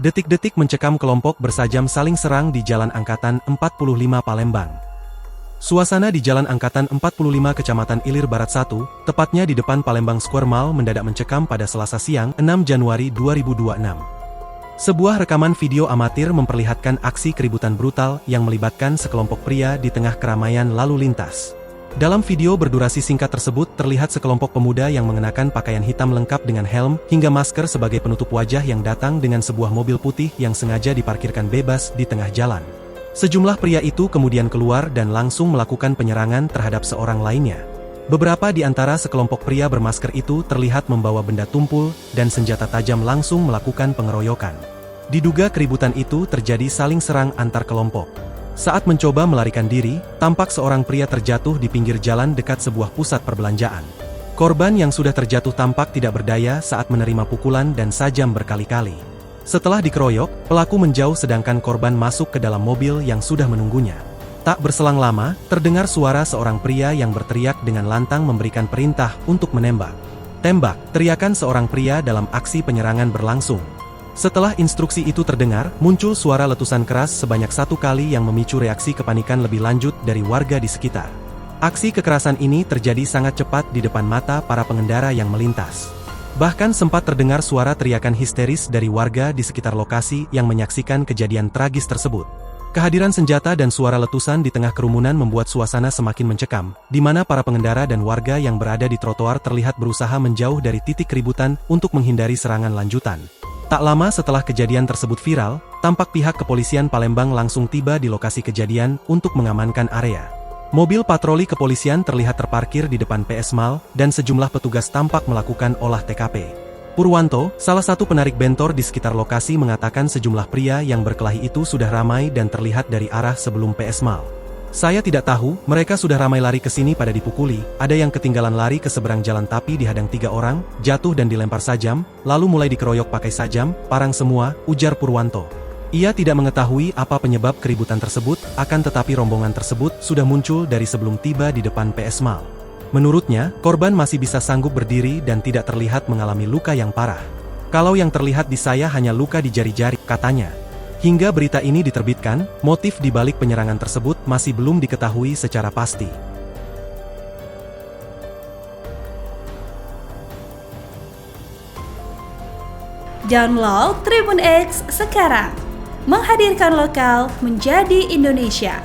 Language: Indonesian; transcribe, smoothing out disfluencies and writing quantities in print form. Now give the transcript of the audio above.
Detik-detik mencekam kelompok bersajam saling serang di Jalan Angkatan 45 Palembang. Suasana di Jalan Angkatan 45 Kecamatan Ilir Barat 1, tepatnya di depan Palembang Square Mall mendadak mencekam pada Selasa siang 6 Januari 2026. Sebuah rekaman video amatir memperlihatkan aksi keributan brutal yang melibatkan sekelompok pria di tengah keramaian lalu lintas. Dalam video berdurasi singkat tersebut terlihat sekelompok pemuda yang mengenakan pakaian hitam lengkap dengan helm hingga masker sebagai penutup wajah yang datang dengan sebuah mobil putih yang sengaja diparkirkan bebas di tengah jalan. Sejumlah pria itu kemudian keluar dan langsung melakukan penyerangan terhadap seorang lainnya. Beberapa di antara sekelompok pria bermasker itu terlihat membawa benda tumpul dan senjata tajam langsung melakukan pengeroyokan. Diduga keributan itu terjadi saling serang antar kelompok. Saat mencoba melarikan diri, tampak seorang pria terjatuh di pinggir jalan dekat sebuah pusat perbelanjaan. Korban yang sudah terjatuh tampak tidak berdaya saat menerima pukulan dan sajam berkali-kali. Setelah dikeroyok, pelaku menjauh sedangkan korban masuk ke dalam mobil yang sudah menunggunya. Tak berselang lama, terdengar suara seorang pria yang berteriak dengan lantang memberikan perintah untuk menembak. "Tembak!" teriakan seorang pria dalam aksi penyerangan berlangsung. Setelah instruksi itu terdengar, muncul suara letusan keras sebanyak 1 kali yang memicu reaksi kepanikan lebih lanjut dari warga di sekitar. Aksi kekerasan ini terjadi sangat cepat di depan mata para pengendara yang melintas. Bahkan sempat terdengar suara teriakan histeris dari warga di sekitar lokasi yang menyaksikan kejadian tragis tersebut. Kehadiran senjata dan suara letusan di tengah kerumunan membuat suasana semakin mencekam, di mana para pengendara dan warga yang berada di trotoar terlihat berusaha menjauh dari titik keributan untuk menghindari serangan lanjutan. Tak lama setelah kejadian tersebut viral, tampak pihak kepolisian Palembang langsung tiba di lokasi kejadian untuk mengamankan area. Mobil patroli kepolisian terlihat terparkir di depan PS Mall, dan sejumlah petugas tampak melakukan olah TKP. Purwanto, salah satu penarik bentor di sekitar lokasi mengatakan sejumlah pria yang berkelahi itu sudah ramai dan terlihat dari arah sebelum PS Mall. "Saya tidak tahu, mereka sudah ramai lari ke sini pada dipukuli, ada yang ketinggalan lari ke seberang jalan tapi dihadang 3 orang, jatuh dan dilempar sajam, lalu mulai dikeroyok pakai sajam, parang semua," ujar Purwanto. Ia tidak mengetahui apa penyebab keributan tersebut, akan tetapi rombongan tersebut sudah muncul dari sebelum tiba di depan PS Mall. Menurutnya, korban masih bisa sanggup berdiri dan tidak terlihat mengalami luka yang parah. "Kalau yang terlihat di saya hanya luka di jari-jari," katanya. Hingga berita ini diterbitkan, motif di balik penyerangan tersebut masih belum diketahui secara pasti. Download Tribun X sekarang, menghadirkan lokal menjadi Indonesia.